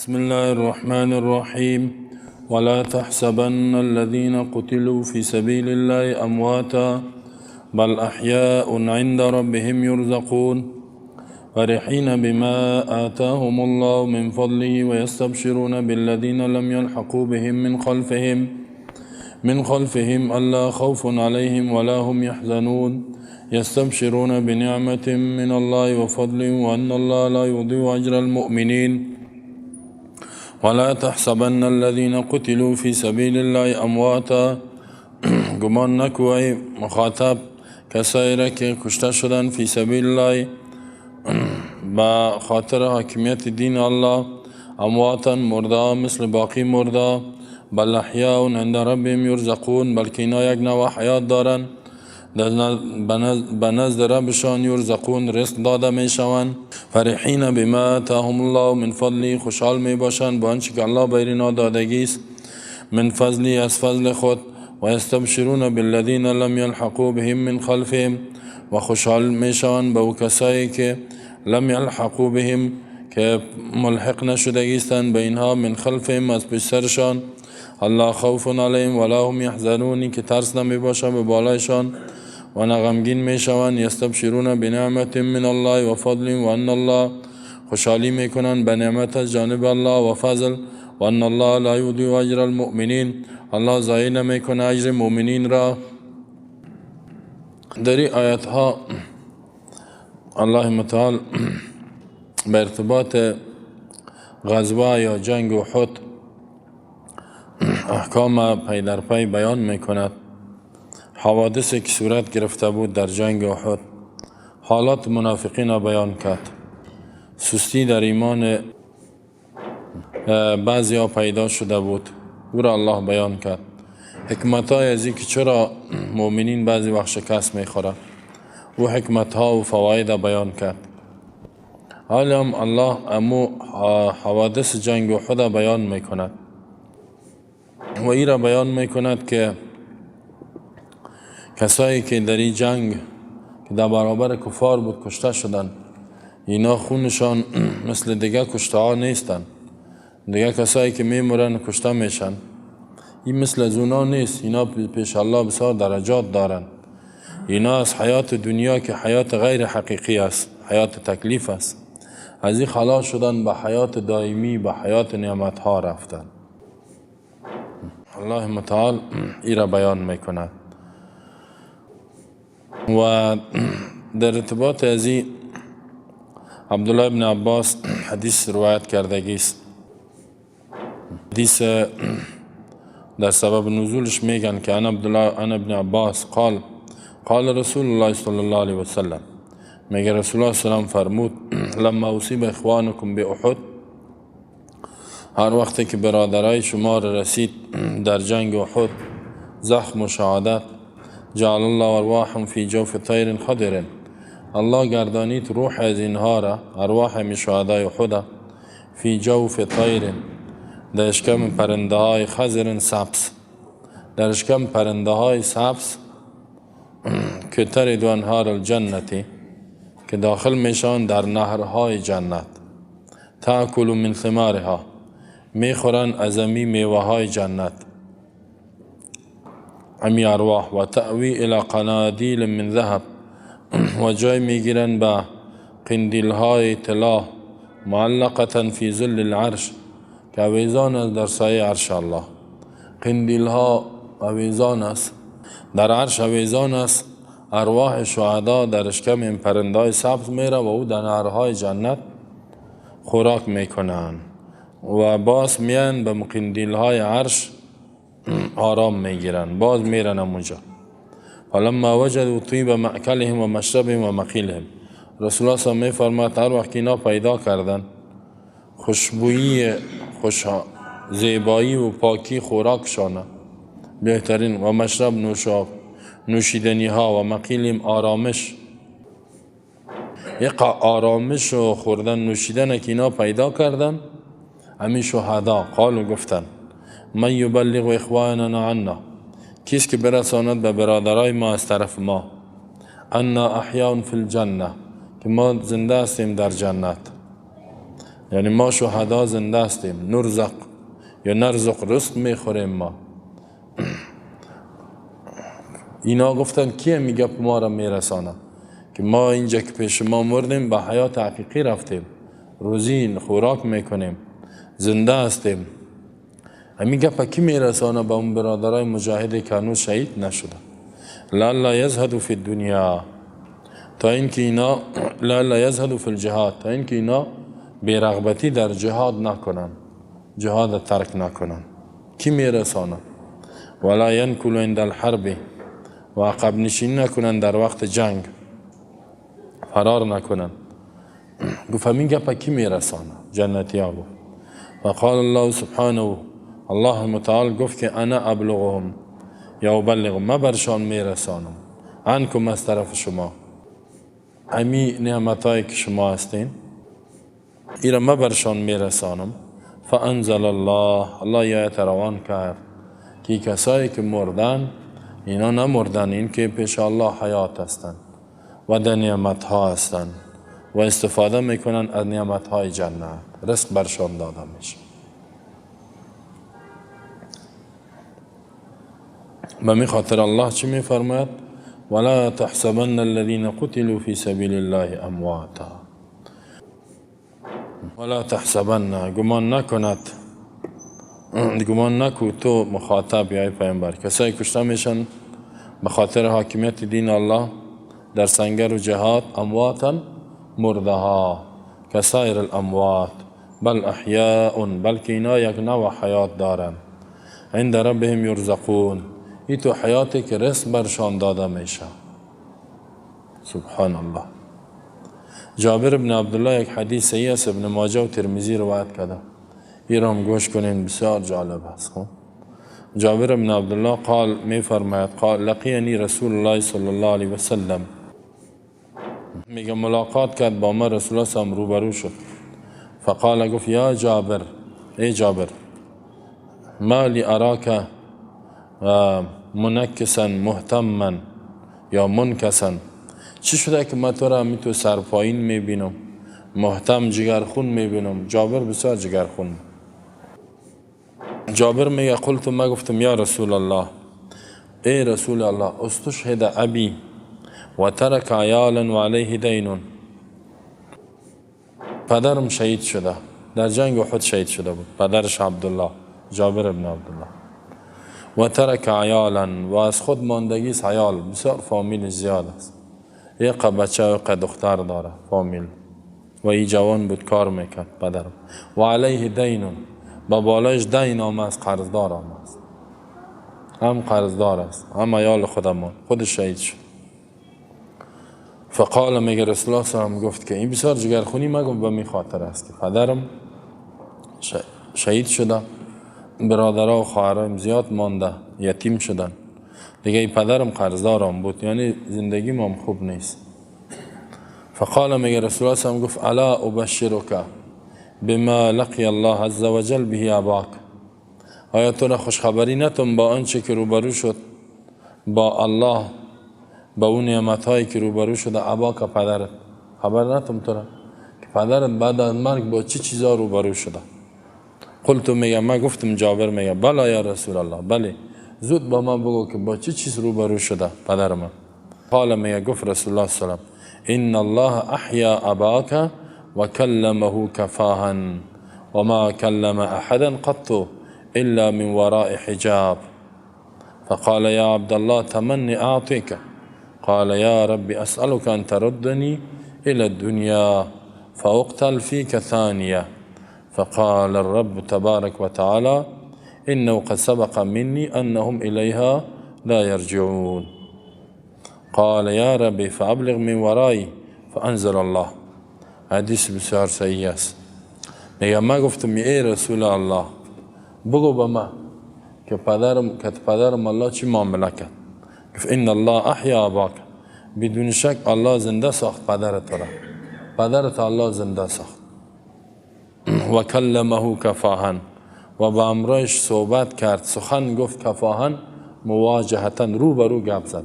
بسم الله الرحمن الرحيم ولا تحسبن الذين قتلوا في سبيل الله أمواتا بل أحياء عند ربهم يرزقون فرحين بما آتاهم الله من فضله ويستبشرون بالذين لم يلحقوا بهم من خلفهم ألا خوف عليهم ولا هم يحزنون يستبشرون بنعمة من الله وفضل وأن الله لا يضيع أجر المؤمنين ولا تحسبن الذين قتلوا في سبيل الله أمواتا گمان نکو ای مخاطب کسایی را که کشته شدن فی سبیل الله با خاطر حاکمیت دین الله امواتا مرده مثل باقی مرده بل احیاء عند ربهم یرزقون بلکه اینا یک نوع حیات دارن به نزد ربشان یرزقون رزق داده می شوند فرحین بما آتاهم الله من فضلی خوشحال می باشند با آنچه که الله بر اینا دادگی است من فضلی از فضل خود و یستبشرون بالذین لم یلحقوا بهم من خلفهم و خوشحال می شوند با کسایی که لم یلحقوا بهم که ملحق نشدگی هستند به اینها من خلفهم از پیش سرشان الله خوف علیهم ولا هم یحزنون که ترس نمی باشه به بالایشان و نغمگین می شوند یستبشرون بنعمت من الله و فضل و ان الله خوشحالی می کنند به نعمت از جانب الله و فضل و ان الله لا یضیع اجر المؤمنین الله ضایع نمی کنه اجر مؤمنین را. در این آیت ها الله متعال به ارتباط غزوه یا جنگ احد احکام پی در پی بیان می کند. حوادثی که صورت گرفته بود در جنگ احد، حالات منافقین را بیان کرد، سستی در ایمان بعضی ها پیدا شده بود او را الله بیان کرد، حکمت های از این که چرا مؤمنین بعضی وقت شکست می خورند و حکمت ها و فواید را بیان کرد. حالا هم الله امو حوادث جنگ احد را بیان می کند و ای را بیان می کند که کسایی که در این جنگ که در برابر کفار بود کشته شدن اینا خونشان مثل دیگه کشته ها نیستن. دیگه کسایی که میمورن کشته میشن این مثل از اونا نیست. اینا پیش الله بسیار درجات دارن. اینا از حیات دنیا که حیات غیر حقیقی است، حیات تکلیف است، از این خلاص شدن به حیات دائمی، به حیات نعمت ها رفتن. الله متعال ای را بیان میکند و در ارتباط از این عبدالله ابن عباس حدیث روایت کردگی است. حدیث در سبب نزولش میگن که عن ابن عباس قال رسول الله صلی الله علیه وسلم، میگه رسول الله صلی الله علیه وسلم فرمود لما اصیب اخوانکم به احد، هر وقتی که برادرای شما رسید در جنگ احد زخم و شهادت، جعل الله ارواحهم فی جوف طیر خضر، الله گردانید روح از اینها را، ارواح می شهدای احد، فی جوف طیر، در اشکم پرنده های خضر سبز، در اشکم پرنده های سبز که ترد انهار الجنتی، که داخل میشان در نهرهای جنت، تاکل من ثمارها، میخورن از امی میوه های جنت، امی ارواح، و تأوی الى قنادیل من ذهب، و جای میگیرن به قندیل های طلا، معلقتا فی ظل العرش، که اویزان است در سایه عرش الله. قندیل ها اویزان است در عرش، اویزان است. ارواح شهدا در اشکم این پرندهای سبز میره و او در نهرهای جنت خوراک میکنن و باز میان به قندیل های عرش آرام میگیرن، باز میرن اونجا. فلما وجدوا طیب مأکلهم و مشربهم و مقیلهم، رسول الله صلی الله علیه و فرماد هر وقت اینا پیدا کردن خوشبویی، زیبایی و پاکی خوراکشانه بهترین، و مشرب نوشیدنی ها، و مقیلهم آرامش، یک آرامش و خوردن نوشیدن که اینا پیدا کردن، همین شهدا قالو گفتن من یبلغ اخواننا عنا، کیست که برساند به برادرای ما از طرف ما، انا احیاء فی الجنه، که ما زنده هستیم در جنت، یعنی ما شهدا زنده هستیم، نرزق یا نرزق، رزق میخوریم ما. اینا گفتن کیه میگه ما را میرسانه؟ که ما اینجا که پیش ما مردیم به حیات حقیقی رفتیم، روزی خوراک میکنیم، زنده هستیم. همین گپ کی میرسانه به اون برادرای مجاهدی که هنوز شهید نشده؟ لا یزهدوا فی الدنیا، تا اینکه اینا لا یزهدوا فی الجهاد، تا اینکه اینا بیرغبتی در جهاد نکنن، جهاد ترک نکنن. کی میرسانه؟ ولا ینکلوا عند الحرب، و عقب نشینی نکنن در وقت جنگ، فرار نکنن. گفت همین گپ کی میرسانه؟ جنتی ها گفت. فقال الله سبحانه، الله متعال گفت که انا ابلغهم یا ابلغهم، ما برشان میرسانم، عنکم، از طرف شما. امی نعمتایی که شما هستین ایرا ما برشان میرسانم. فانزل الله، الله آیت روان کرد که کسایی که مردن اینا نمردن، این که پیش الله حیات هستن و در نعمت ها هستن و استفاده میکنن از نعمت های جنت، رزق برشان داده میشه. به می خاطر الله چی میفرماید؟ ولا تحسبن الذين قتلوا في سبيل الله امواتا، ولا تحسبن، گمان نکند، گمان نکو تو مخاطب یا پیامبر، کسایی کشته میشن به خاطر حاکمیت دین الله در سنگر و جهاد، امواتا، مرده ها، کسایر الاموات، بل احیاء، بلکه اینا یک نوع حیات دارن، عند ربهم یرزقون، ای تو حیاتی که رزق برشان داده میشه. سبحان الله. جابر بن عبدالله یک حدیث صحیح است، ابن ماجه و ترمذی روایت کرده، این را هم گوش کنین، بسیار جالب است. جابر بن عبدالله قال میفرماید، قال لقینی رسول الله صلی الله علیه و سلم، میگه ملاقات کرد با ما رسول الله صلی الله علیه و سلم، روبرو شد. فقال، گفت یا جابر، ای جابر، ما لی اراک منکسا مهتما یا منکسا، چی شده که من تو را می تو سرپایین میبینم، مهتم، جگرخون میبینم؟ جابر بسیار جگرخون. جابر میگه قلت، ما گفتم یا رسول الله، ای رسول الله، استشهد ابی و ترک عیالا و علیه دین، پدرم شهید شده، در جنگ احد شهید شده بود، پدرش عبدالله، جابر ابن عبدالله، و ترک عیالا، و از خود ماندگی است عیال، بسیار فامیل زیاد است، یک بچه و یک دختر داره فامیل، و این جوان بود کار میکرد پدرم، و علیه دین، با بالایش دین هم است، قرضدار هم است، هم قرضدار است، هم عیال خودمان، خود شهید شد. فقال، میگه رسول الله صلی الله علیه و گفت که این بسیار جگرخونی مگم به می خاطر است که پدرم شهید شده، برادرها و خواهرام زیاد مانده، یتیم شدن دیگه، این پدرم قرضدارم بود، یعنی زندگی ما خوب نیست. فقال، میگه رسول الله صلی الله علیه و گفت الا ابشرک بما لقی الله عز وجل به اباک، آیا تو را خوشخبری نتم با آنچه که روبرو شد با الله، با اون نعمتهایی که روبرو شده اباک، پدرت، خبر نتم تو را که پدرت بعد از مرگ با چی چیزا روبرو شده؟ قلت، میگه ما گفتم، جابر میگه بلا یا رسول الله، بله، زود با ما بگو که با چی چیز روبرو شده پدر من. قال، میگه گفت رسول الله صلی الله علیه و ان الله احیا اباک و کلمه کفاها و ما کلم احدا قط الا من وراء حجاب. فقال يا عبد الله تمني اعطيك، قال يا رب اسالك ان تردني الى الدنيا فاقتل فيك ثانيه. فقال الرب تبارك وتعالى إنه قد سبق مني أنهم إليها لا يرجعون. قال يا ربي فأبلغ من ورائي فأنزل الله. حدیث بسیار صحیح است. میگه ما گفتم ای رسول الله بگو به ما که پدرم الله چی معامله کرد؟ گفت ان الله احیا اباک، بدون شک الله زنده ساخت پدرت را، پدرت الله زنده ساخت. و کلمه کفاها، و با امرایش صحبت کرد، سخن گفت، کفاها مواجهتا، رو به رو گپ زد.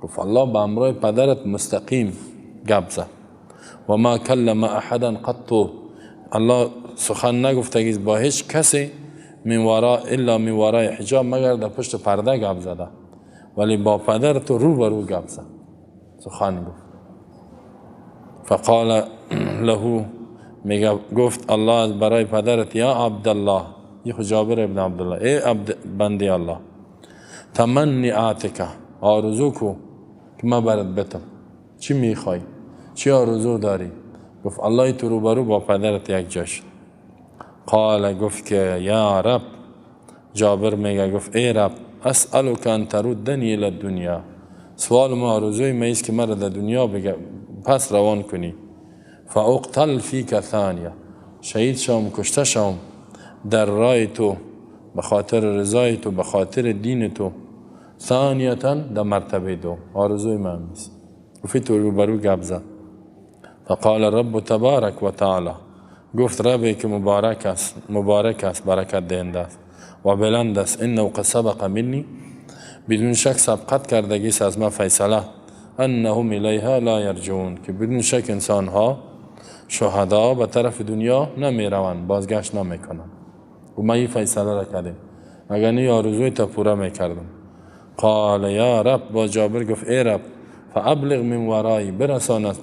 گفت الله با امرای پدرت مستقیم گپ زد. و ما کلم احدا قط، الله سخن نگفته با هیچ کسی الا من ورای حجاب، مگر در پشت پرده گپ زده، ولی با پدر تو رو به رو گپ زد، سخن گفت. فقال له، میگه گفت الله از برای پدرت، یا عبدالله، یه جابر ابن عبدالله، ای بندی الله، تمنی آتکه، آرزو کو که ما برات بتم، چی میخوای، چی آرزو داری؟ گفت الله تو روبرو با پدرت یک جاش. قال، گفت که یا رب، جابر میگه گفت ای رب، اسألک ان تردنی الى الدنیا، سوال ما آرزوی ما است که مرا در دنیا پس روان کنی، فاقتل فیک ثانیه، شهید شوم، کشته شوم در راه تو، به خاطر رضای تو، به خاطر دین تو، ثانیتا در مرتبه دو، آرزوی من است. گفت تو روبرو گپ زد. فقال رب تبارک و تعالی، گفت ربی که مبارک است، برکت دهنده است و بلند است، انه قد سبق منی، بدون شک سبقت کردگی از ما فیصله، انهم الیها لا یرجعون، که بدون شک انسان ها شهدا به طرف دنیا نمی روند، بازگشت نمی کنند. و ما این فیصله را کردیم، اگر نی آرزوی تا پورا می کردم. قال یا رب، با جابر گفت ای رب، فابلغ من ورایی، برسان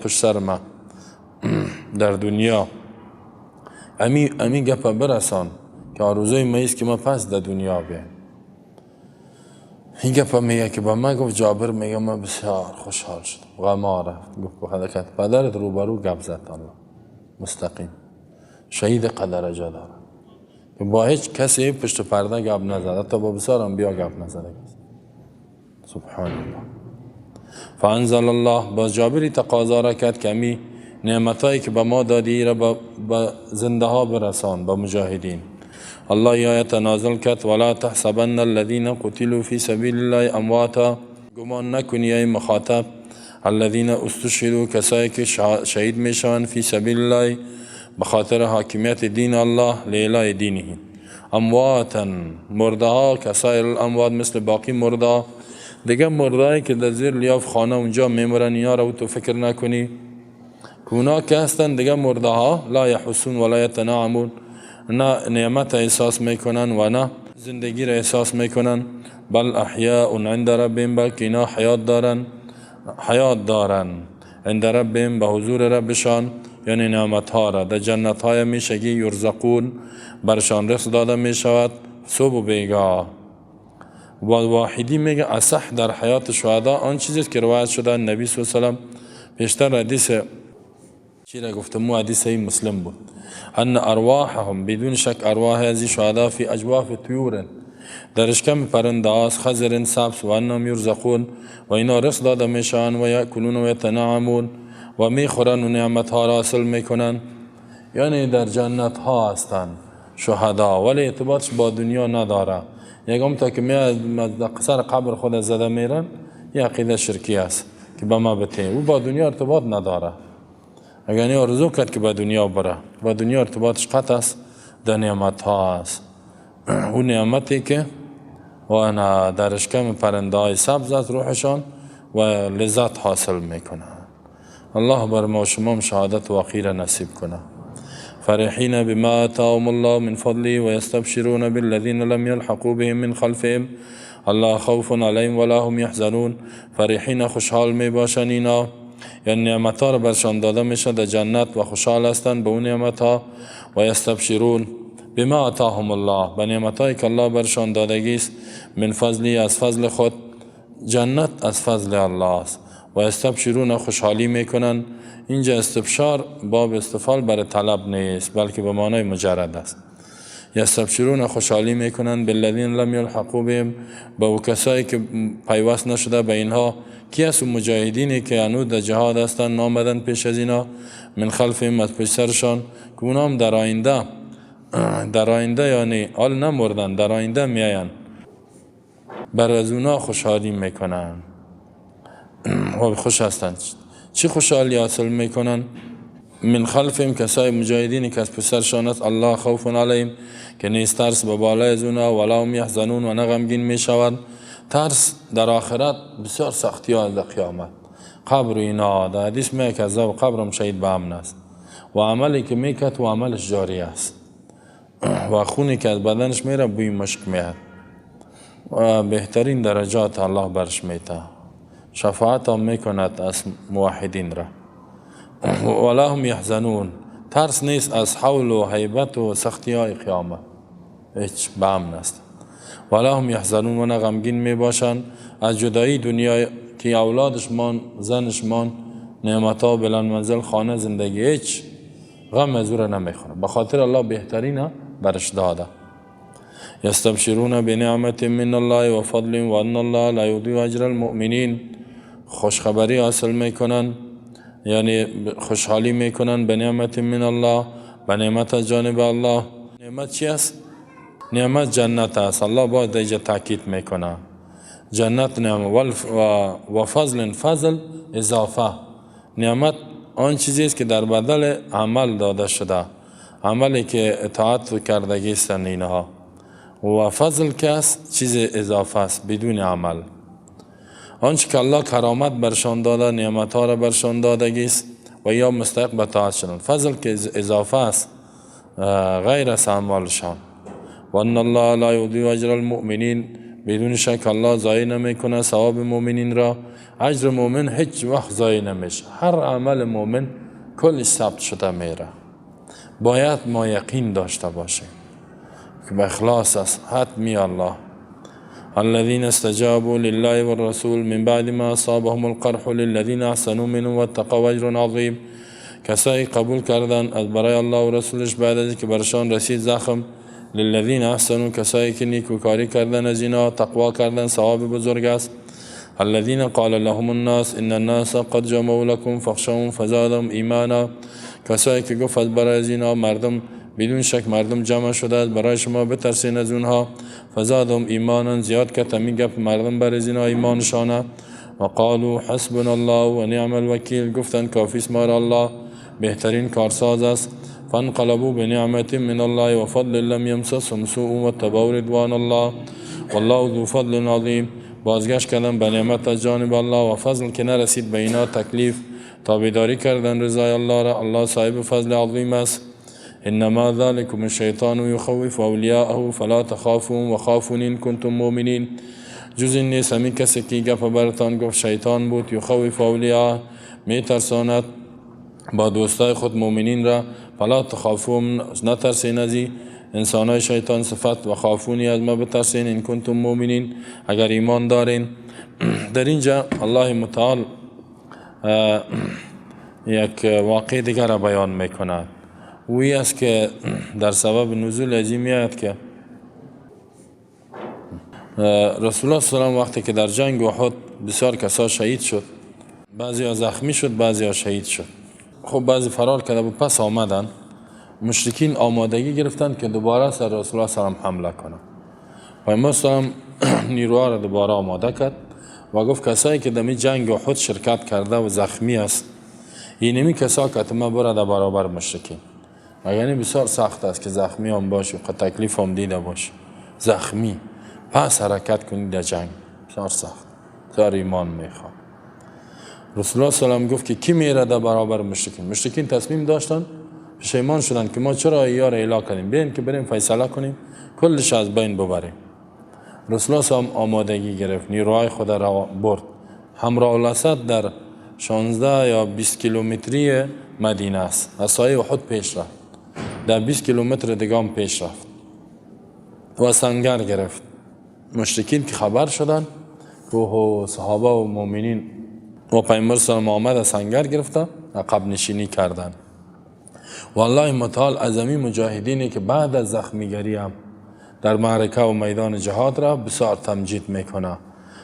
پشت سر ما در دنیا، امی گپا برسان که آرزوی ما است که ما پس در دنیا بیایم. این گپا میگه که با ما گفت جابر، میگه ما بسیار خوشحال شدم، غما رفت. گفت بخدا که پدرت روبرو گپ زد، الله مستقیم، شهید قدرجه داره، که با هیچ کسی پشت پرده گپ نزد، حتی با بسیار انبیا گپ نزده. سبحان الله. فانزل الله، با جابری تقاضا را کرد که امی نعمتایی که به ما دادی را به زنده ها برسان، به مجاهدین. الله آیت نازل کرد، ولا تحسبن الذين قتلوا في سبيل الله امواتا، گمان نکنی ای مخاطب، الذين استشهدوا، کسایی که شهید میشوند، فی سبیل الله، به خاطر حاکمیت دین الله، لیلای دینه، امواتا، مرده ها، کسایر الاموات، مثل باقی مرده دیگه، مردهایی که در زیر لیاف خانه اونجا میمرن، یا رو تو فکر نکنی که اونا که هستن دیگه مرده ها، لا یحسون ولا یتناعمون، نه نعمت احساس میکنن و نه زندگی را احساس میکنن، بل احیاء عند ربهم، بلکه اینا حیات دارن عند ربهم، به حضور ربشان، یعنی نعمت ها را در جنت های میشگی، یرزقون، برشان رزق داده میشود صبح و بیگاه. و واحدی میگه اصح در حیات شهدا آن چیزی که روایت شده نبی صلی الله علیه و سلم، پیشتر حدیث چی را گفتم، مو حدیث این مسلم بود، ان ارواحهم، بدون شک ارواح از شهدا، فی اجواف طیور، در اشکم پرنده هاست، خضر سبز، و انهم یرزقون، و اینا رزق داده میشن، و یاکلون و یتنعمون، و میخورن و نعمت ها را حاصل میکنن، یعنی در جنت ها هستن شهدا، ولی ارتباطش با دنیا نداره. یکم تا که می سر قبر خود زده میرن، یه عقیده شرکی است که به ما بته، او با دنیا ارتباط نداره. اگر نه آرزو کرد که به دنیا بره، با دنیا ارتباطش قطع است، در نعمت ها است. اون نعمتی که و انا در اشکم پرنده های سبز است روحشان، و لذت حاصل میکنن. الله بر ما و شما شهادت واقعی نصیب کنه. فرحين بما آتاهم الله من فضله ويستبشرون بالذين لم يلحقوا بهم من خلفهم الله خوف عليهم ولا هم يحزنون. فرحين خوشحال می باشن اینا، یعنی نعمت ها را برشان داده میشه در جنت و خوشحال هستند به اون نعمت ها. و یستبشرون بما آتاهم الله، به نعمت هایی که الله برشان دادگی است، من فضلی، از فضل خود، جنت از فضل الله است. و یستبشرون خوشحالی میکنن. اینجا استبشار باب استفال برای طلب نیست، بلکه به معنای مجرد است. یستبشرون خوشحالی میکنن بالذین لم یلحقوا بهم، با او کسایی که پیوست نشده به اینها. کی است؟ مجاهدینی که هنوز در جهاد هستند، نامدن پیش از اینا، من خلفهم، از پیش سرشان، که اونا هم در آینده یعنی حال نمردن، در آینده میاین، بر از اونا خوشحالی میکنن و خوش هستند. چی خوشحالی حاصل میکنن؟ من خلفهم، کسای مجاهدینی که از پسرشان است، الله خوف علیهم، که نیست ترس به بالای از اونا، ولا هم یحزنون، و نه غمگین میشوند. ترس در آخرت بسیار سختی ها در قیامت، قبر اینا، در حدیث میگه که عذاب قبر هم شهید به امن است. و عملی که میکرد و عملش جاری است و خونی که از بدنش میره بوی مشک میاد و بهترین درجات الله برش میده. شفاعت هم میکند از موحدین را. ولا هم یحزنون، ترس نیست از حول و هیبت و سختی های قیامت، هیچ به امن است. ولا هم یحزنون، و نه غمگین می باشند از جدایی دنیا که اولادشمان، زنشمان، نعمتها، بلند منزل، خانه، زندگی، هیچ غم از او را نمیخوره، به خاطر الله بهترین برش داده. یستبشرون بنعمت من الله و فضل و ان الله لا یضیع اجر المؤمنین. خوشخبری حاصل میکنن، یعنی خوشحالی میکنن به نعمت من الله، به نعمت از جانب الله. نعمت چی است؟ نعمت جنت است. الله باید اینجا تاکید میکنه جنت نعمت و فضل، فضل اضافه. نعمت آن چیزی است که در بدل عمل داده شده، عملی که اطاعت کردگی است اینها. و فضل که است چیز اضافه است بدون عمل. آنچه که الله کرامت برشان داده، نعمتها را برشان دادگی است و یا مستحق به طاعت شدند. فضل که اضافه است غیر از اعمالشان. و ان الله لا یضیع اجر المؤمنین، بدون شک الله ضایع نمیکنه ثواب مؤمنین را. اجر مؤمن هیچ وقت ضایع نمیشه. هر عمل مؤمن کلش ثبت شده میره. باید ما یقین داشته باشیم که به اخلاص است حتمی الله. الذين استجابوا لله والرسول من بعد ما اصابهم القرح للذين احسنوا منهم واتقوا اجر عظیم. کسایی قبول کردن از برای الله و رسولش بعد از که برشان رسید زخم. للذین احسنوا، کسایی که نیکوکاری کردن از اینا، تقوا کردن، ثواب بزرگ است. الذين قال لهم الناس ان الناس قد جمعوا لكم فاخشوهم فزادهم ایمانا. کسایی که گفت از برای از اینا مردم، بدون شک مردم جمع شده است، برای شما بترسین از اونها. فزادهم ایمانا، زیاد که تمی گفت مردم برای از اینا ایمانشانه. و قالوا حسبنا الله و نعم الوکیل، گفتن کافی است ما را الله، بهترین کارساز است. فانقلبوا بنعمت من الله و فضل لم یمسسهم سوء واتبعوا رضوان الله والله ذو فضل عظیم. بازگشت کردن به نعمت از جانب الله و فضل که نرسید به اینا تکلیف، تابعداری کردن رضای الله را. الله صاحب فضل عظیم است. انما ذلكم الشیطان یخوف اولیاءه فلا تخافون و خافون ان کنتم مؤمنین. جز این نیست همین کسی که گپ برتان گفت شیطان بود. یخوف اولیاءه، می ترساند با دوستای خود مؤمنین را. فلا تخافون، نترسین از انسانای شیطان صفت، و خافونی از ما بترسین ان کنتم مؤمنین، اگر ایمان دارین. در اینجا الله متعال یک واقع دیگر را بیان میکند. وی است که در سبب نزول ازی میاد که رسول الله صلی الله علیه و وقتی که در جنگ احد بسیار کسا شهید شد، بعضی ها زخمی شد، بعضی ها شهید شد. خب بعضی فرار کرده و پس آمدن. مشرکین آمادگی گرفتن که دوباره سر رسول الله صلی الله علیه و سلم حمله کنند. پیامبر صلی الله علیه و سلم نیروها را دوباره آماده کرد و گفت کسایی که در جنگ احد شرکت کرده و زخمی است، اینمی کسا که ما برد برابر مشرکین. یعنی بسیار سخت است که زخمی هم باشه و تکلیف هم دیده باشه، زخمی پس حرکت کنید در جنگ، بسیار سخت، بسیار ایمان میخواد. رسول الله صلی الله علیه و سلم گفت که کی میره در برابر مشرکین؟ مشرکین تصمیم داشتن، پشیمان شدن که ما چرا ایار اعلا کردیم، بیاین که بریم فیصله کنیم کلش از بین ببریم. رسول الله صلی الله علیه و سلم آمادگی گرفت، نیروهای خود را برد. همراه الاسد در 16 یا 20 کیلومتری مدینه است، از سایه احد پیش رفت، در 20 کیلومتر دیگه هم پیش رفت و سنگر گرفت. مشرکین که خبر شدن و صحابه و مؤمنین و پیامبر صلی الله علیه و آمد سنگر گرفته، عقب نشینی کردن. والله متعال عظمی مجاهدینی که بعد از زخمیگری هم در معرکه و میدان جهاد را بسیار تمجید میکنه،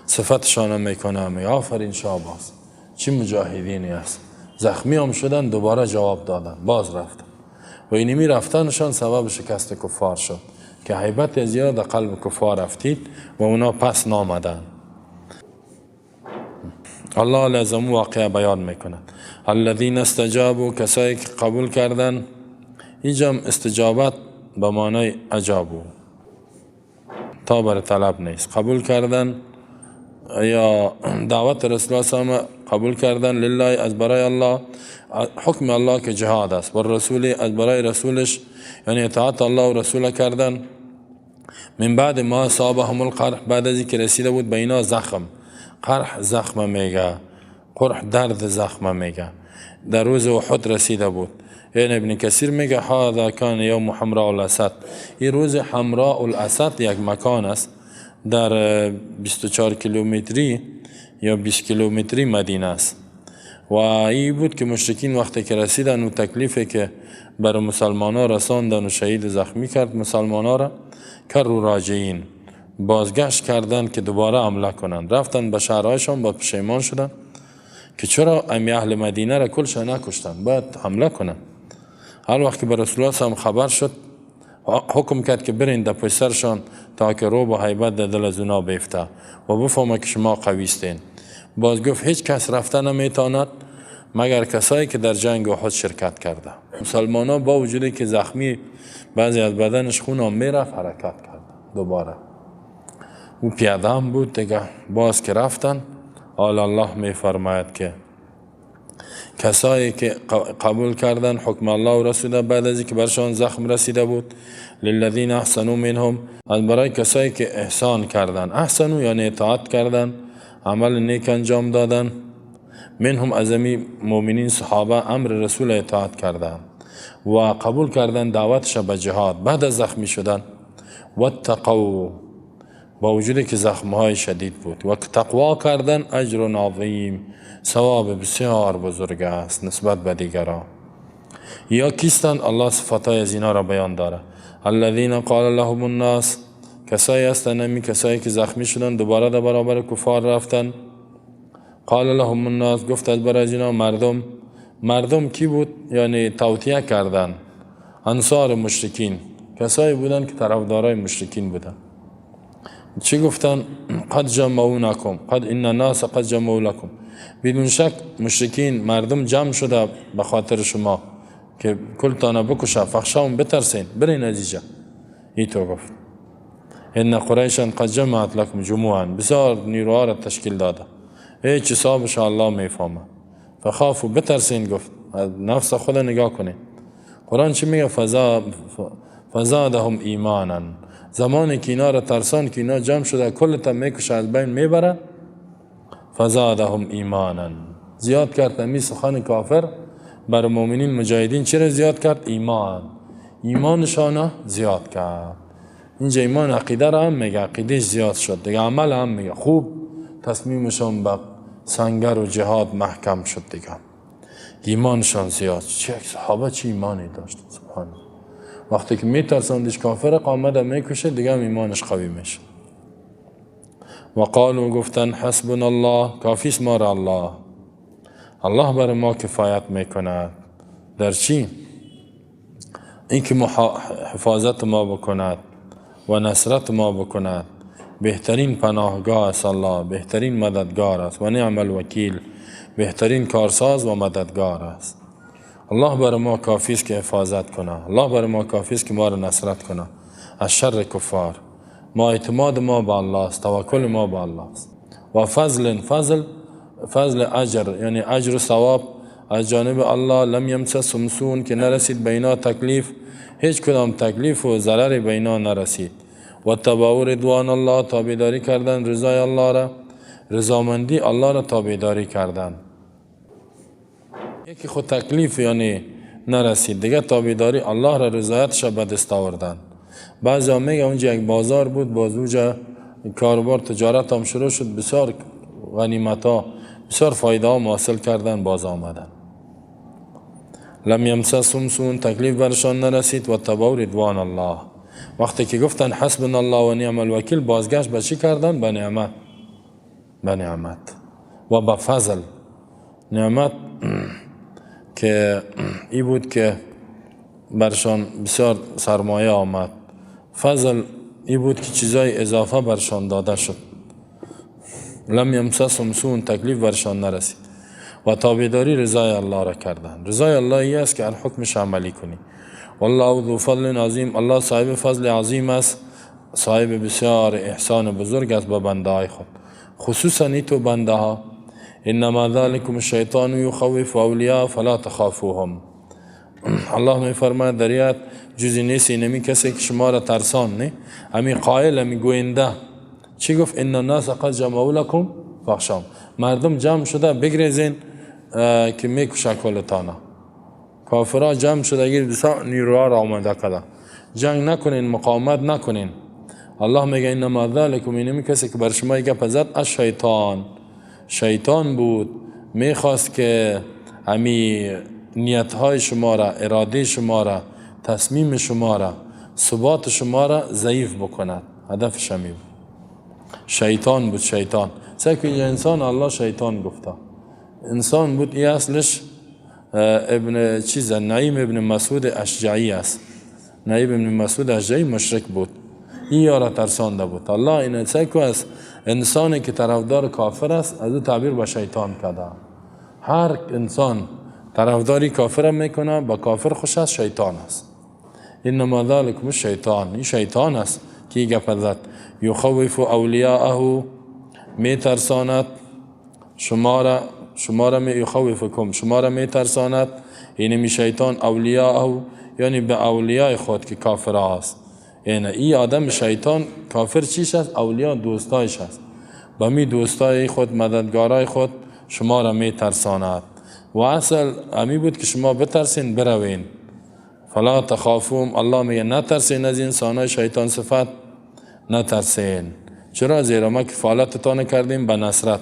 صفتشان میکنه، می آفرین شاباس، چی مجاهدینی است. زخمی هم شدن، دوباره جواب دادن، باز رفتن و اینمی رفتنشان سبب شکست کفار شد که هیبت زیاد قلب کفار رفتید و اونا پس نامدن. الله لازم واقعا بیان میکند. الذین استجابوا، کسایی که قبول کردن. اینجا استجابت به معنای اجابو، تا بر طلب نیست، قبول کردن یا دعوت رسول الله صلی الله علیه و قبول کردن لله از برای الله، حکم الله که جهاد است، و رسول از برای رسولش یعنی اطاعت الله و رسول کردن. من بعد ما اصابهم القرح، بعد از اینکه رسیده بود به اینا زخم. قرح زخم میگه، قرح درد زخم میگه. در روز احد رسیده بود. این ابن کثیر میگه هذا کان یوم حمراء الاسد، این روز حمراء الاسد یک مکان است در 24 کیلومتری یا 20 کیلومتری مدینه است. و این بود که مشرکین وقتی که رسیدن و تکلیفی که بر مسلمان ها رساندن و شهید زخمی کرد مسلمان ها را، کرو راجعین، بازگشت کردن که دوباره حمله کنند. رفتن به شهرهایشان، با پشیمان شدن که چرا امی اهل مدینه را کلش نکشتن، باید حمله کنند. هر وقت که به رسول الله هم خبر شد، حکم کرد که برین در پشت سرشان تا که روب و هیبت در دل از اونا بیفته و بفهمه که شما قوی استین. باز گفت هیچ کس رفته نمیتواند مگر کسایی که در جنگ احد شرکت کرده. مسلمان ها با وجودی که زخمی بعضی از بدنش خون هم میرفت حرکت کرد دوباره. او پیاده هم بود دیگه. باز که رفتن، آل الله می فرماید که کسایی که قبول کردن حکم الله و رسول بعد از اینکه برشان زخم رسیده بود، للذین احسنوا منهم، از برای کسایی که احسان کردن، احسنوا یعنی اطاعت کردن، عمل نیک انجام دادن، منهم از مؤمنین صحابه امر رسول اطاعت کردن و قبول کردن دعوتش به جهاد بعد از زخمی شدن، واتقوا، با وجودی که زخمهای شدید بود، و تقوا کردن اجر عظیم، ثواب بسیار بزرگ است نسبت به دیگران. یا کیستن؟ الله صفاتای از اینا را بیان داره. الذین قال لهم الناس، کسایی هستن همی کسایی که زخمی شدن دوباره در برابر کفار رفتن. قال لهم الناس، گفت از برای اینا مردم. مردم کی بود؟ یعنی توطیه کردن انصار مشرکین، کسایی بودن که طرفدارای مشرکین بودن. چی گفتن؟ قد جمعونکم، قد ان الناس قد جمعوا لكم، بدون شک مشرکین مردم جمع شده به خاطر شما که کلتان بکشه، فخشاهم بترسین، برین از اینجا. ای تو گفت ان قریشا قد جمعت لكم جموعا، بسیار نیروها را تشکیل داده، هیچ حسابش الله میفهمه، فخافوا بترسین. گفت نفس خود نگاه کنین. قرآن چی میگه؟ فزادهم ایمانا، زمانی که اینا را ترسان که اینا جمع شده کلتا میکشه از بین میبره، فزادهم ایمانا، زیاد کرد امی سخن کافر بر مؤمنین مجاهدین. چرا زیاد کرد؟ ایمانشان زیاد کرد. اینجا ایمان عقیده را هم میگه، عقیدهش زیاد شد دیگه، عمل هم میگه خوب تصمیمشان به سنگر و جهاد محکم شد دیگه، ایمانشان زیاد. چه صحابه چه ایمانی داشت سبحان الله. وقتی که میترساندش کافر قامت میکشه دیگه هم ایمانش قوی میشه. و قالوا، گفتن حسبنا الله، کافیست ما را الله، الله بر ما کفایت میکند. در چی؟ اینکه حفاظت ما بکند و نصرت ما بکند. بهترین پناهگاه است الله، بهترین مددگار است، و نعم الوکیل، بهترین کارساز و مددگار است. الله بر ما کافی است که حفاظت کنه، الله بر ما کافی است که ما را نصرت کنه از شر کفار. ما اعتماد ما به الله است، توکل ما به الله است. و فضل اجر، یعنی اجر و ثواب از جانب الله. لم یمسسهم سوء، که نرسید به اینا تکلیف، هیچ کدام تکلیف و ضرر به اینا نرسید. و تبعوا رضوان الله، تابعداری کردن رضای الله را، رضامندی الله را تابعداری کردن. یکی خود تکلیف یعنی نرسید دیگه، تابعداری الله را، رضایتش به دست آوردن. بعضی میگه اونجا یک بازار بود، باز اونجا کاروبار تجارت هم شروع شد، بسیار غنیمت ها، بسیار فایده ها حاصل کردن، باز آمدن. لم یمسسهم سوء، تکلیف برشان نرسید. و تبعوا رضوان الله، وقتی که گفتن حسبنا الله و نعم الوکیل، بازگشت به چی کردن؟ به نعمت و به فضل. نعمت که ای بود که برشان بسیار سرمایه آمد. فضل ای بود که چیزای اضافه برشان داده شد. لم یمسسهم سوء، تکلیف برشان نرسید. و تابعداری رضای الله را کردن. رضای الله ای است که حکمش عملی کنی. والله ذو فضل عظیم، الله صاحب فضل عظیم است، صاحب بسیار احسان بزرگ است به بنده های خود. خصوصا تو بنده ها. انما ذلكم الشیطان یخوف اولیاء فلا تخافوهم. الله می فرماید در آیات جزی نیست اینمی کسی که شما را ترسان نه، امی قائل امی گوینده چی گفت؟ ان الناس قد جمعوا لكم فاخشوهم. مردم جمع شده بگریزین که میکشه کلتانا. کافرها جمع شده گیر بسیار نیروها را آمده کده، جنگ نکنین، مقاومت نکنین. الله میگه انما ذلكم اینمی کسی که بر شما گپ زد از شیطان بود، میخواست که امی نیتهای شما را، اراده شما را، تصمیم شما را، ثبات شما را ضعیف بکند. هدفش همی بود. شیطان بود. شیطان سه که اینجا انسان الله شیطان گفته. انسان بود. این اصلش ابن نعیم ابن مسعود اشجعی است. نعیم ابن مسعود اشجعی مشرک بود. این یارا ترسانده بود. الله این سه که از انسانی که طرفدار کافر است از او تعبیر به شیطان کرده. هر انسان طرفداری کافر میکنه، با کافر خوش است، شیطان است. انما ذلكم الشیطان، این شیطان است که گپ زد. یخوف اولیاءه، می ترساند شما را یخوفکم، شما را می ترساند. اینمی شیطان اولیاءه یعنی به اولیاء خود که کافر است. یعنی این آدم شیطان کافر چیش است؟ اولیاء دوستایش است. با می دوستای خود، مددگارای خود شما را می ترساند. و اصل امی بود که شما بترسین بروین. فلا تخافوهم، الله میگه نترسین از انسانای شیطان صفت، نترسین. چرا؟ زیرا ما کفالتتان کردیم به نصرت.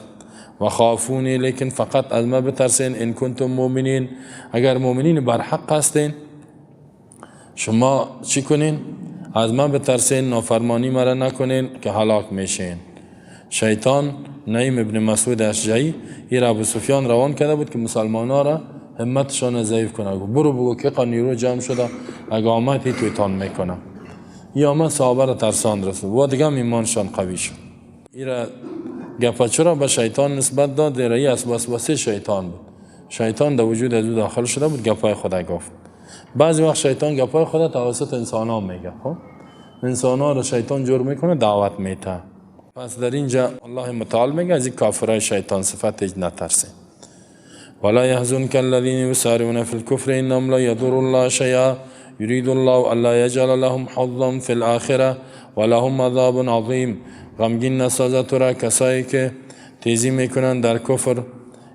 و خافونی، لیکن فقط از ما بترسین ان کنتم مؤمنین، اگر مؤمنین بر حق هستین شما چی کنین؟ از ما بترسین، نافرمانی مرا نکنین که هلاک میشین. شیطان نعیم ابن مسعود اشجعی این ابو سفیان روان کرده بود که مسلمان‌ها را همتشان ضعیف کنه. برو بگو که نیرو جمع شده، اگه آمد هی تویتان میکنه. یا آمد صحابه را ترسان رسول و دیگه ایمانشان قوی شد. این را گپا چرا به شیطان نسبت داد؟ در ای از وسوسه شیطان بود. شیطان در وجود از او داخل شده بود، گپای خدا گفت. بعضی وقت شیطان گپای خدا توسط انسان ها میگه. انسان ها را شیطان جور میکنه، دعوت میته. پس در اینجا الله متعال میگه از این کافرای شیطان صفت نترسه. ولا يحزنك الذين يسارعون في الكفر انهم لا يضر الله شيئا يريد الله الا يجعل لهم حظا في الاخره ولهم عذاب عظیم. غمگین نسازد تو را کسایی که تیزی میکنند در کفر.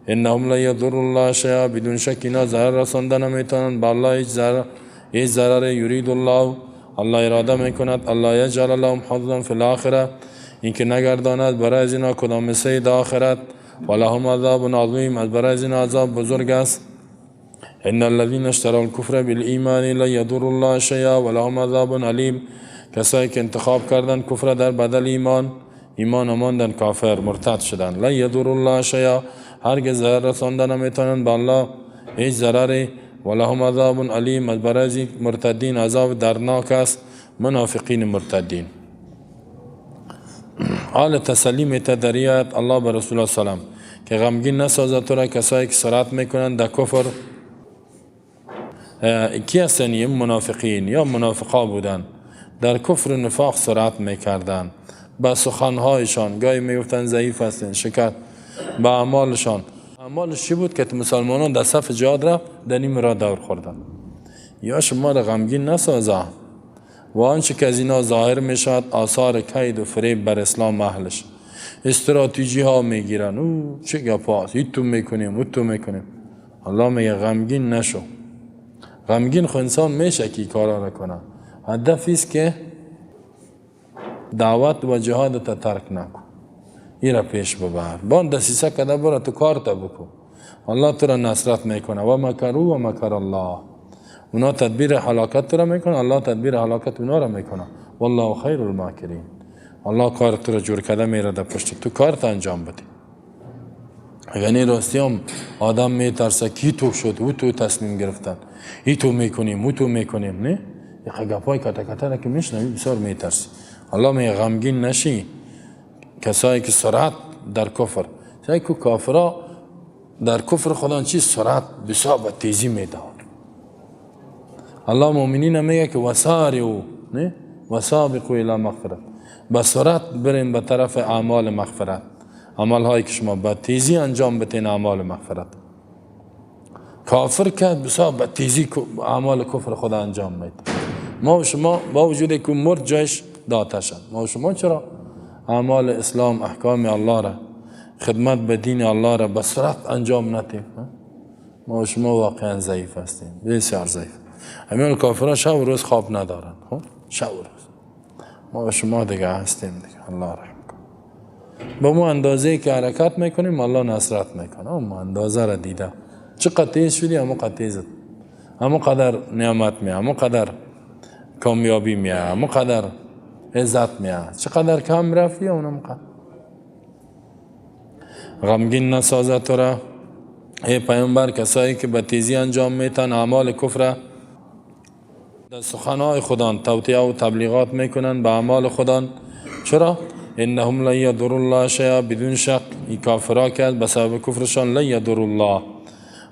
انهم لا يضر الله شيئا، بدون شک اینا ضرر رساندن نمیتونند به الله هیچ ضرر. یرید الله اراده میکند الله یجعل لهم حظا في الاخره، اینکه نگرداند برای از اینا کدام سید آخرت. ولهم عذاب عظیم، از برای از اینا عذاب بزرگ است. ان الذين اشتروا الكفر بالایمان لا يضر الله شيئا ولهم عذاب علیم. کسایی که انتخاب کردن کفر در بدل ایمان ماندن، کافر مرتد شدن. لا يضر الله شيئا، هرگز ضرر رساندن نمیتونن به الله هیچ ضرری. ولهم عذاب علیم، از برای مرتدین عذاب درناک است. منافقین مرتدین. حال تسلی میته در آیات الله به رسول الله سلام که غمگین نسازد تو را کسایی که سرعت میکنند در کفر. کی هستن؟ منافقین یا منافقا بودن، در کفر و نفاق سرعت میکردن. با سخنهایشان گاهی میگفتن ضعیف هستن، شکر. با اعمالشان، اعمالش چی بود که مسلمانان در صف جهاد را در نیم را دور خوردن. یا شما را غمگین نسازه و آنچه که از اینا ظاهر میشد آثار کید و فریب بر اسلام اهلش، استراتژی ها میگیرن. او چه گپاست، ایتو میکنیم اوتو میکنیم. الله میگه غمگین نشو. غمگین خو انسان میشه که کارا را کنه. هدف است که دعوت و جهاد تا ترک نکن، این را پیش ببر. بان دسیسه کده برا تو کار تا بکن، الله تو را نصرت میکنه. و مکروا و مکر الله، اونا تدبیر هلاکت تو را میکنه، الله تدبیر هلاکت اونا را میکنه. والله خیر الماکرین، الله کار تو را جور کده میره در پشت تو کار تا انجام بده. یعنی راستی هم آدم میترسه کی تو شد و تو تصمیم گرفتن، ای تو میکنیم او تو میکنیم. نه، یه گپای کتا کتا را که میشنوی بسیار میترسی. الله میگه غمگین نشی. کسایی که سرعت در کفر، کسایی که کافرها در کفر خدا چی سرعت بسیار با تیزی میدهند. الله مؤمنین میگه که وسارعوا، نه، وسابقوا الی مغفرت، با سرعت بریم به طرف اعمال مغفرت. عمل هایی که شما با تیزی انجام بتین اعمال مغفرت. کافر کرد بسیار با تیزی اعمال کفر خدا انجام میده. ما و شما با وجود که مرد جایش داته شد، ما و شما چرا اعمال اسلام احکام الله را خدمت به دین الله را به سرعت انجام ندیم؟ ما و شما واقعا ضعیف هستیم، بسیار ضعیف. همین کافرها شب و روز خواب ندارن، شب و روز. ما و شما دیگه هستیم دیگه. الله رحم کن. با ما اندازه که حرکت میکنیم الله نصرت میکنه. ما اندازه را دیده چقدر تیز شدی، همون قدر تیزت، همون قدر نعمت میاد، همون قدر کامیابی میاد، همون قدر عزت میاد. چقدر کم رفتی اونم قدر. غمگین نسازد تو را ای پیامبر کسایی که به تیزی انجام میتن اعمال کفر، در سخنهای خدا توطئه و تبلیغات میکنن به اعمال خدا. چرا؟ انهم لن یضر الله شیئا، بدون شک این کافرها که به سبب کفرشان لن یضر الله،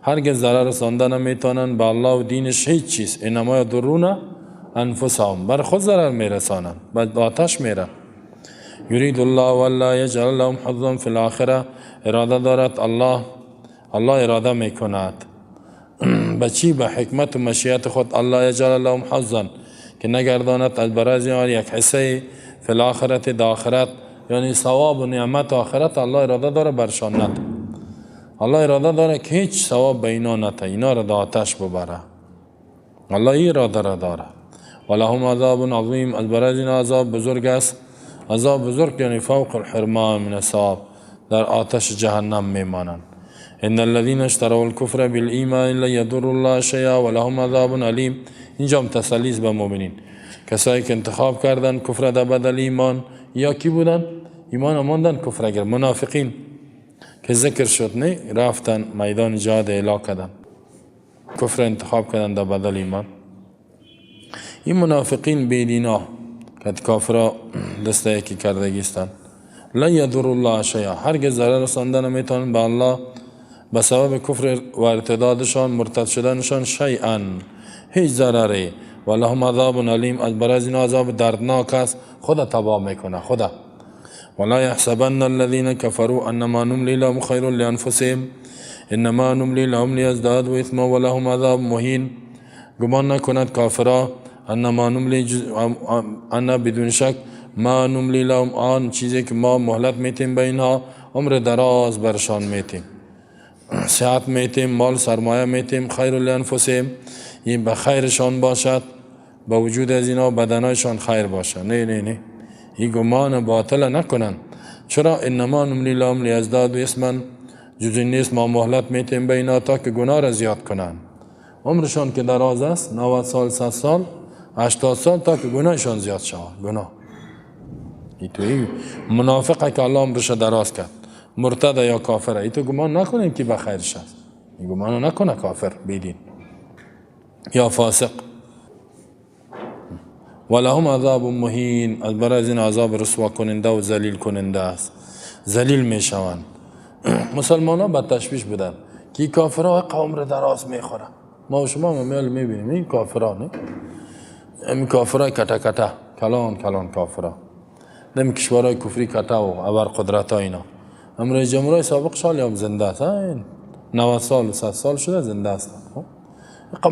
هرگز ضرر رسانده نمیتونن به الله و دینش هیچ چیز. انما یضرون انفسهم، بر خود ضرر میرسانن، به آتش میره. یرید الله والا یجعل لهم حظا فی الاخره، اراده دارد الله اراده میکند به چی؟ به حکمت و مشیت خود. الله یجعل لهم حظا، که نگرداند از برای آن یک حصه فی الاخرت، در آخرت، یعنی ثواب و نعمت آخرت الله اراده داره برشان نده. الله اراده داره که هیچ ثواب به اینا نده، اینا را در آتش ببره. الله این اراده را داره. ولهم عذاب عظیم، از برای این عذاب بزرگ است. عذاب بزرگ یعنی فوق الحرمان من الثواب، در آتش جهنم میمانند. ان الذين اشتروا الكفر بالایمان لا يضر الله شیئا ولهم عذاب علیم. اینجا هم تسلی است به مؤمنین. کسایی که انتخاب کردن کفر در بدل ایمان، یا کی بودن؟ ایمان ماندن کفر اگر منافقین که ذکر شد، نه رفتن میدان جهاد اعلان کردن، کفر انتخاب کردن در بدل ایمان. این منافقین بیدینا که کافرها دسته یکی کردگی هستند. لا یضر الله شیئا، هرگز ضرر رسانده نمیتونن به الله به سبب کفر و ارتدادشان، مرتد شدنشان، شیئا، هیچ ضرری. ولهم عذاب علیم، از برای این عذاب دردناک است. خدا تباه میکنه خدا. ولا يحسبن الذين كفروا انما نملي لهم خير لانفسهم انما نملي لهم ليزدادوا اثما ولهم عذاب مهین. گمان نکند کافرها انما نملی انا بدون شک ما نملی لهم، آن چیزی که ما مهلت میتیم به اینها، عمر دراز برشان میتیم، صحت میتیم، مال سرمایه میتیم، خیر لانفسهم، این به خیرشان باشد، با وجود از اینا بدنایشان خیر باشد. نه نه نه، این گمان باطل نکنن. چرا؟ انما نملی لهم لیزدادوا اثما، جز نیست ما مهلت میتیم به اینا تا که گناه را زیاد کنن. عمرشان که دراز است، 90 سال، 100 سال، 80 سال، تا که گناهشان زیاد شود. گناه ای توی منافقه که الله عمرش دراز کرد، مرتد یا کافره، ای تو گمان نکنیم که به خیرش است. این گمان نکنه کافر بیدین یا فاسق. ولهم عذاب مهین، از برای این عذاب رسوا کننده و ذلیل کننده است. ذلیل میشوند. مسلمان ها به تشویش بدن که کافرها قوم را دراز میخورن. ما و شما میل میبینیم این کافرها، نه؟ این کافرهای کتا کتا، کلان کلان کافرها، نمی کشورهای کفری کتا و ابر قدرت ها اینا. امروز جمهوری سابق شالی هم زنده است، 90 سال و 100 سال شده زنده است.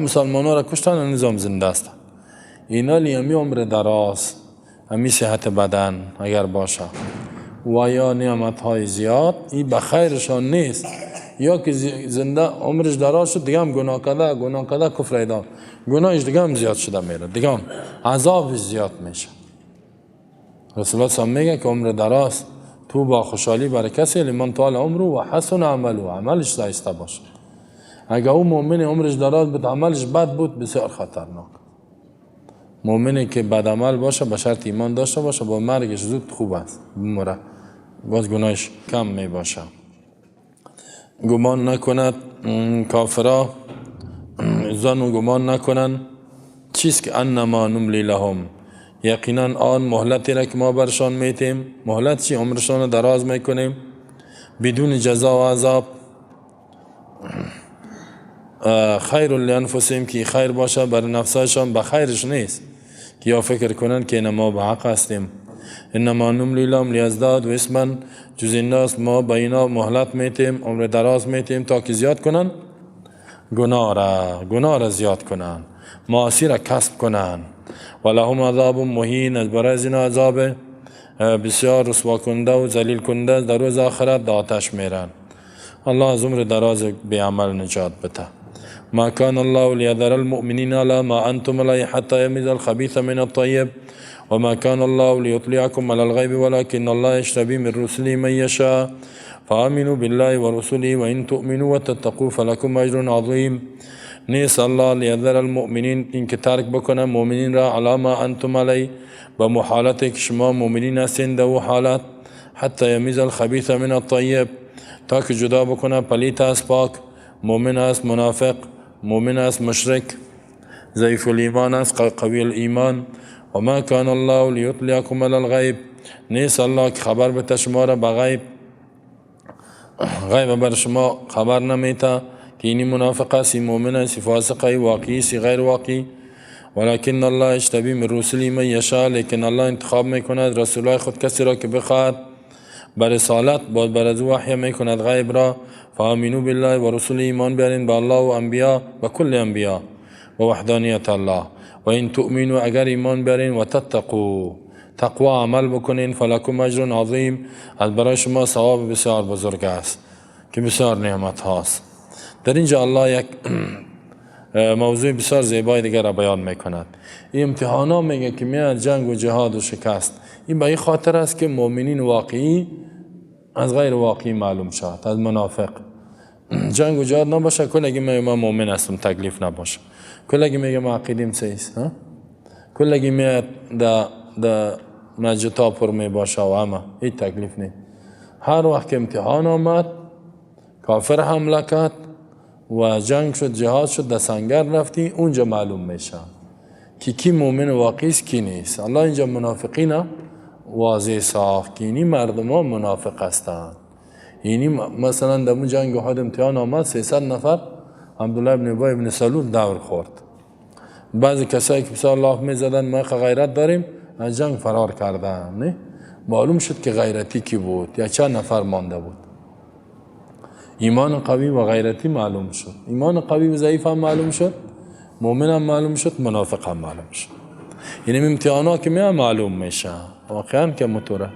مسلمان ها را کشتن، نظام زنده است. اینا لیمی عمر دراز، همی صحت بدن اگر باشه و یا نعمت های زیاد، این به خیرشان نیست. یا که زنده عمرش دراز شد دیگه هم گناه کده کفر ایدان، گناهش دیگه هم زیاد شده میره، دیگه هم عذابش زیاد میشه. رسول الله صلی میگه که عمر دراز تو با خوشحالی برای کسی لمن طال عمره و حسن عمله، عملش زایسته باشه. اگه او مؤمن عمرش دراز بود عملش بد بود، بسیار خطرناک. مؤمنی که بد عمل باشه، به شرط ایمان داشته باشه، با مرگش زود خوب است، بمره، باز گناهش کم می باشه. گمان نکند کافرها، زن و گمان نکنن چیز که انما نملی لهم، یقینا آن مهلتی را که ما برشان میتیم، مهلت چی؟ عمرشان دراز میکنیم بدون جزا و عذاب. خیر لانفسهم، که خیر باشه بر نفسایشان، به خیرش نیست که یا فکر کنن که ما به حق هستیم انما نملی لهم لیزدادوا اثما، جز این است ما به اینا مهلت میتیم، عمر دراز میتیم تا که زیاد کنن گناه را زیاد کنن، معاصی را کسب کنن. ولهم عذاب مهین، از برای از اینا عذاب بسیار رسوا کننده و ذلیل کننده در روز آخرت در آتش میرن. الله از عمر دراز بی عمل نجات بده. ما كان الله ليذر المؤمنين على ما أنتم عليه حتى يميز الخبيث من الطيب وما كان الله ليطلعكم على الغيب ولكن الله يجتبي من رسله من يشاء فآمنوا بالله ورسله وإن تؤمنوا وتتقوا فلكم أجر عظيم. نیست الله لیذر المؤمنین، این که ترک بکنه مؤمنین را علی ما انتم علی، با محالتی که شما مؤمنین هستین در او حالت، حتی یمیز الخبیث من الطیب، تا که جدا بکنه پلیت از پاک، مؤمن است منافق، مؤمن است مشرک، ضعیف الایمان است قوی الایمان. و ما کان الله لیطلعکم علی الغیب، نیست الله که خبر بده شما را به غیب، غیب بر شما خبر نمیته که اینی منافق است، مؤمن است، فاسق است، واقعی است، غیر واقعی. ولكن الله اجتبی من رسله من یشاء، لیکن الله انتخاب میکند رسولای خود کسی را که بخواهد بر رسالت باید بر از وحی میکند غیب را. فآمنوا بالله و رسول، ایمان بیارین به الله و انبیا و کل انبیا و وحدانیت الله. و این تؤمنوا، اگر ایمان بیارین، و تتقوا، تقوا عمل بکنین، فلکم اجر عظیم، از برای شما ثواب بسیار بزرگ است که بسیار نعمت هاست. در اینجا الله یک موضوع بسیار زیبای دیگر را بیان میکند. این امتحان ها میگه که میاد جنگ و جهاد و شکست، این به این خاطر است که مؤمنین واقعی از غیر واقعی معلوم شد، از منافق. جنگ و جهاد نباشه، کلگی میگه من مؤمن هستم، تکلیف نباشه. کلگی میگه ما عقیدیم سیست، کلگی میاد در مسجد پر می باشه و همه هیچ تکلیف نیست. هر وقت که امتحان آمد، کافر حمله کرد و جنگ شد، جهاد شد، در سنگر رفتی، اونجا معلوم میشه که کی مؤمن واقعی است کی نیست. الله اینجا منافقین واضح ساخت که اینی مردم ها منافق هستند. اینی مثلا در اون جنگ احد امتحان آمد، 300 نفر عبدالله ابن ابی ابن سلول دور خورد. بعضی کسایی که بسیار الله میزدن ما غیرت داریم از جنگ فرار کردن. نه معلوم شد که غیرتی کی بود یا چند نفر مانده بود. ایمان قوی و غیرتی معلوم شد، ایمان قوی و ضعیف هم معلوم شد، مؤمن هم معلوم شد، منافق هم معلوم شد. این امتحانات که میان معلوم میشه واقعا که مطوره.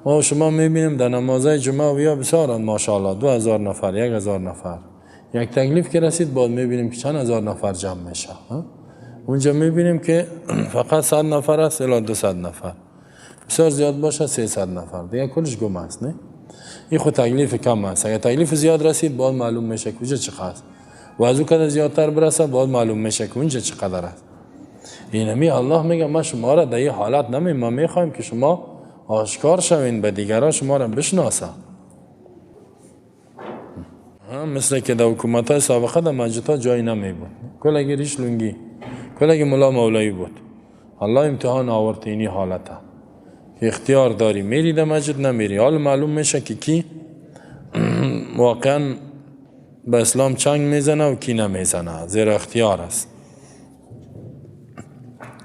ما شما میبینیم در نمازهای جمعه و یا بسیارند ماشاءالله، 2000 نفر، 1000 نفر. یک تکلیف که رسید بعد میبینیم که چند هزار نفر جمع میشه. اونجا میبینیم که فقط 100 نفر است الی 200 نفر، بسیار زیاد باشه 300 نفر، دیگه کلش گم است. نه این خود تکلیف کم است. اگر تکلیف زیاد رسید باید معلوم میشه که اونجا چقدر است، و از اون قدر زیادتر برسه باید معلوم میشه که اونجا چقدر است. اینمی الله میگه ما شما را در این حالت نمیم، ما میخوایم که شما آشکار شوین، به دیگران شما را بشناسه. مثل که در حکومت‌های سابقه در مسجدها جایی نمی بود، کلگی ریش لنگی، کلگی ملا مولایی بود. الله امتحان آورد اینی حالته که اختیار داری میری در مسجد نمیری، حال معلوم میشه که کی واقعا به اسلام چنگ میزنه و کی نمیزنه، زیرا اختیار است.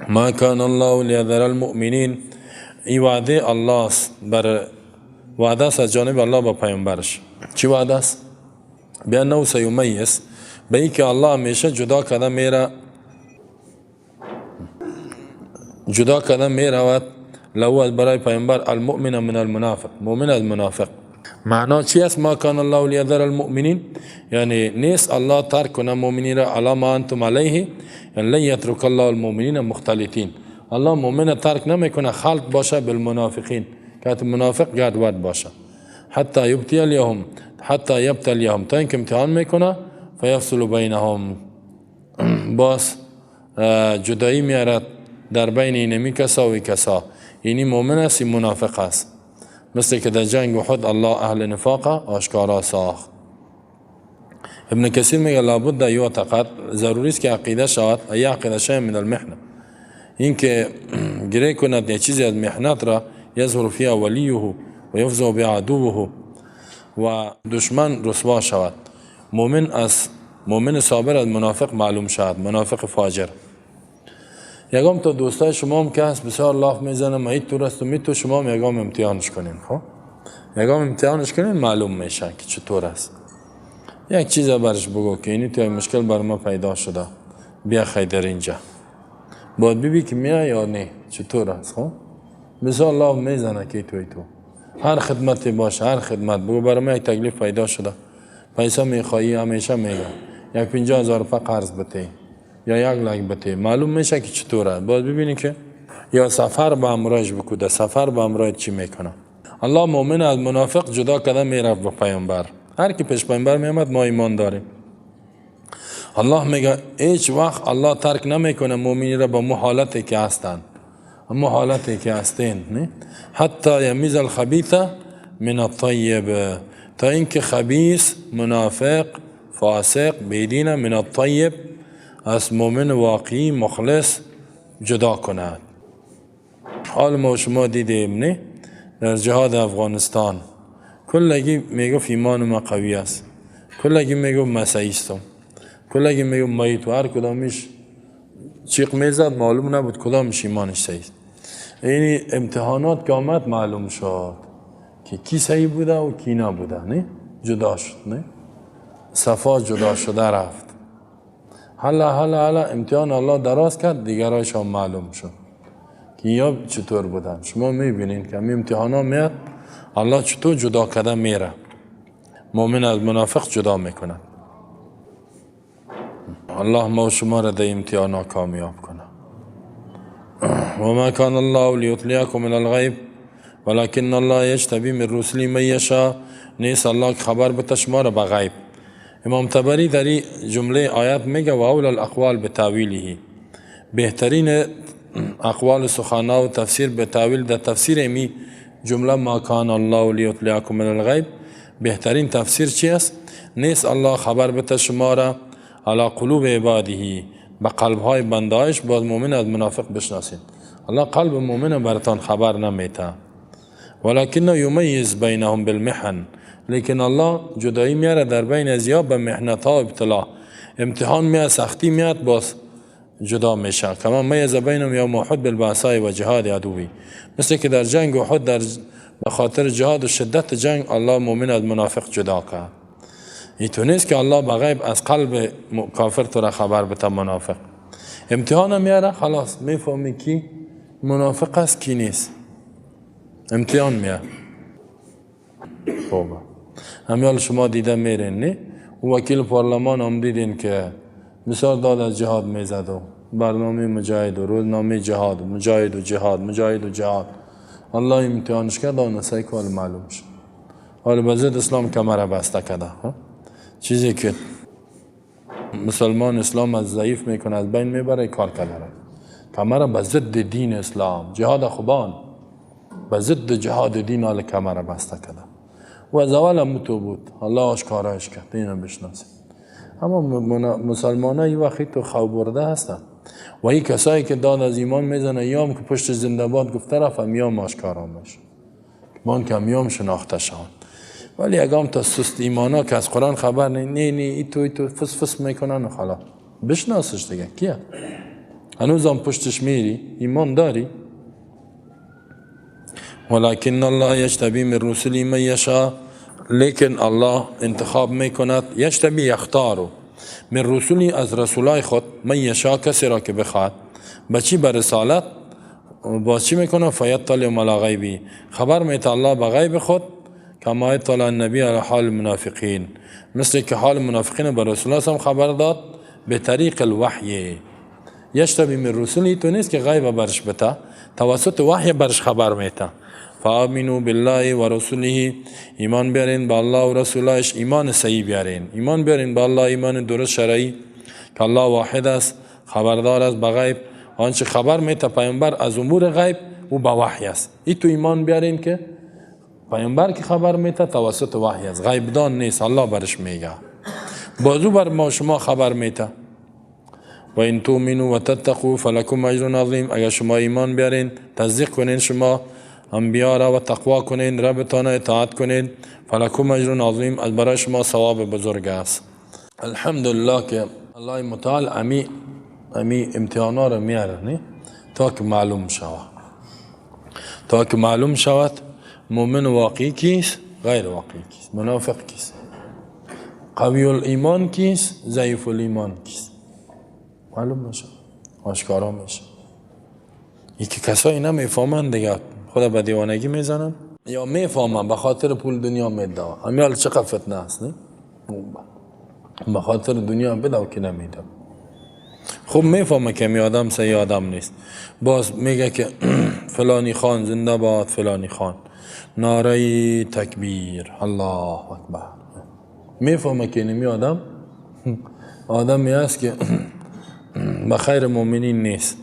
ما کان الله لیذر المؤمنین، این وعده الله است، بر وعده است از جانب الله با پیامبرش. چی وعده است؟ بیانه سیمیز، به این که الله همیشه جدا کده میرود لو از برای پیامبر المؤمن من المنافق، مؤمن از منافق. معنا چی است؟ ما کان الله لیذر المؤمنین، یعنی نیست الله ترک کنه مؤمنین را علی ما انتم علیه، یعنی لن یترک الله المؤمنین مختلطین. الله مؤمن ترک نمیکنه خلط باشه بالمنافقین، که منافق گردود باشه. حتی یبتلیهم تا اینکه امتحان میکنه، فیفصل بینهم، باز جدایی میارد در بین اینمی کسا و کسا. اینی مؤمن است، این منافق است. مثل که در جنگ احد الله اهل نفاق آشکارا ساخت. ابن کثیر میگه لابد یعتقد، ضروری است که عقیده شود، ای عقیده شیء من المحنه، این که گره کند یک چیزی از محنت را، یظهر فیها ولیه و یفزع بعدوه، و دشمن رسوا شود. مؤمن صابر از منافق معلوم شود، منافق فاجر. یگام تا دوستای شما هم که هست بسیار لاف میزنه مهید تو است و میتو شما هم یگام امتحانش کنین. خب یگام امتحانش کنین معلوم میشه که چطور است. یک چیز برش بگو که اینی توی مشکل بر ما پیدا شده، بیا خیلی در اینجا باید ببی که میای یا نه چطور است. خب بسیار لاف میزنه که تو هر خدمتی باشه، هر خدمت بگو برای من یک تکلیف پیدا شده، پیسه میخوایی، همیشه میگه یک 50,000 روپیه قرض بده یا 1 لک بده، معلوم میشه که چطوره. باید ببینی که یا سفر با امرایش بکوده، سفر با امرایش چی میکنه. الله مؤمن از منافق جدا کده میرفت با پیامبر. هر کی پیش پیامبر میامد ما ایمان داریم. الله میگه هیچ وقت الله ترک نمیکنه مؤمنی را با مو حالتی که هستن، اما حالتی که هستین نه حتی یمیز الخبیث من الطیب، تا اینکه خبیث، منافق، فاسق، بیدین من الطیب از مؤمن واقعی مخلص جدا کند. حال ما شما دیدیم نه در جهاد افغانستان کلگی میگفت ایمان ما قوی است، کلگی میگفت مسیحیستم، کلگی میگفت مایت و هر کدامش چیق میزد معلوم نبود کدامش ایمانش صحیح. یعنی امتحانات که آمد معلوم شد که کی صحیح بوده و کی نبوده. نه جدا شد، نه صفا جدا شده رفت. حالا امتحان الله دراز کرد، دیگرایش هم معلوم شد که یا چطور بودن. شما میبینین که همین امتحان ها میاد الله چطور جدا کرده میره، مؤمن از منافق جدا میکنه. الله ما شما را در امتحان ها کامیاب کنه. وما كان الله ليطلعكم من الغيب ولكن الله يجتبي من رسله من يشاء. نیست الله خبر بده شما را به غیب. امام طبری در این جمله آیات میگه و اول الاقوال به تاویله، بهترین اقوال سخنا و تفسیر به تاویل در تفسیر امی جمله ما کان الله لیطلعکم من الغیب، بهترین تفسیر چی است؟ نیست الله خبر بده شما را علی قلوب عباده، به قلبهای بندهایش، باز مؤمن از منافق بشناسید. الله قلب مؤمن براتان خبر نمیده، ولکن یمیز بینهم بالمحن، لیکن الله جدایی میاره در بین از یا به محنت ها ابتلا، امتحان میاد، سختی میاد، باز جدا میشه. کما میز بینهم یوم احد بالبأساء و جهاد عدوی، مثل که در جنگ احد در بخاطر جهاد و شدت جنگ الله مؤمن از منافق جدا کرد. این نیست که الله به غیب از قلب کافر تو را خبر بده منافق. امتحان میاره خلاص میفهمی کی منافق است کی نیست. امتحان میاره. خوبه همیال شما دیده میرین نه؟ وکیل پارلمان هم دیدین که مثال داد از جهاد میزد و برنامه مجاهد و روزنامه جهاد و مجاهد و جهاد، مجاهد و جهاد. الله امتحانش کرد و نسای کال معلوم شد. حالا بزد اسلام کمره بسته کرده. چیزی که مسلمان اسلام از ضعیف میکنه از بین میبره کار کرده. کمره به ضد دین اسلام، جهاد خوبان به ضد جهاد دین حال کمره بسته کرده. و از اول هم تو بود، الله آشکارایش کرد، اینو بشناسید. اما مسلمان ها این وقتی تو خواب برده هستن و این کسایی که داد از ایمان میزنه یام که پشت زنده‌باد گفت طرف هم یام آشکارا میشه، من که یام شناخته شون. ولی اگه تا سست ایمان ها که از قرآن خبر نه ای تو فس فس میکنن و خلا بشناسش دیگه کیه؟ هنوز هم پشتش میری ایمان داری؟ ولكن الله یجتبی من رسله من یشاء، لیکن الله انتخاب میکند، یجتبی یختارو من رسولی از رسولای خود، من یشاء کسی را که بخواد. بچی به رسالت باز چی میکنه؟ فیطلع علی غیبی، خبر میده الله به غیب خود، کما اطلع النبی علی حال المنافقین، مثل که حال منافقین به رسول الله هم خبر داد به طریق الوحی. یجتبی من رسولی تو نیست که غیب برش بده، توسط وحی برش خبر میده. فآمنوا بالله و رسوله، ایمان بیارین به الله و رسولش، ایمان صحیح بیارین، ایمان بیارین به الله، ایمان درست شرعی که الله واحد است، خبردار است به غیب. آنچه خبر میده پیامبر از امور غیب او به وحی است. این تو ایمان بیارین که پیامبر که خبر میده توسط وحی است، غیب دان نیست، الله برش میگه، بازو بر ما شما خبر میده. و این تؤمنوا و تتقوا فلکم اجر عظیم، اگر شما ایمان بیارین، تصدیق کنین شما انبیا را و تقوا کنین، ربتان اطاعت کنین، فلکم اجر عظیم، از برای شما ثواب بزرگ است. الحمدلله که الله متعال امی امتحانا را میاره نه؟ تا که معلوم شود. تا که معلوم شود مؤمن واقعی کیست، غیر واقعی کیست، منافق کیست، قوی الایمان کیست، ضعیف الایمان کیست، معلوم میشه، آشکارا میشه. این که کسایی نمیفهمن دیگه خدا به دیوانگی میزنن، یا میفهمن به خاطر پول دنیا میدوا. همیال چقدر فتنه هست نه؟ به خاطر دنیا بدو که نمیده. خوب میفهمه که می آدم صحیح آدم نیست، باز میگه که فلانی خان زنده باد، فلانی خان، نعره تکبیر، الله اکبر. میفهمه که نمی آدم آدمی است که به خیر مؤمنین نیست،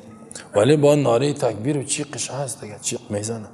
ولی با نعره تکبیر و چیقش هست دیگه، چیق میزنه.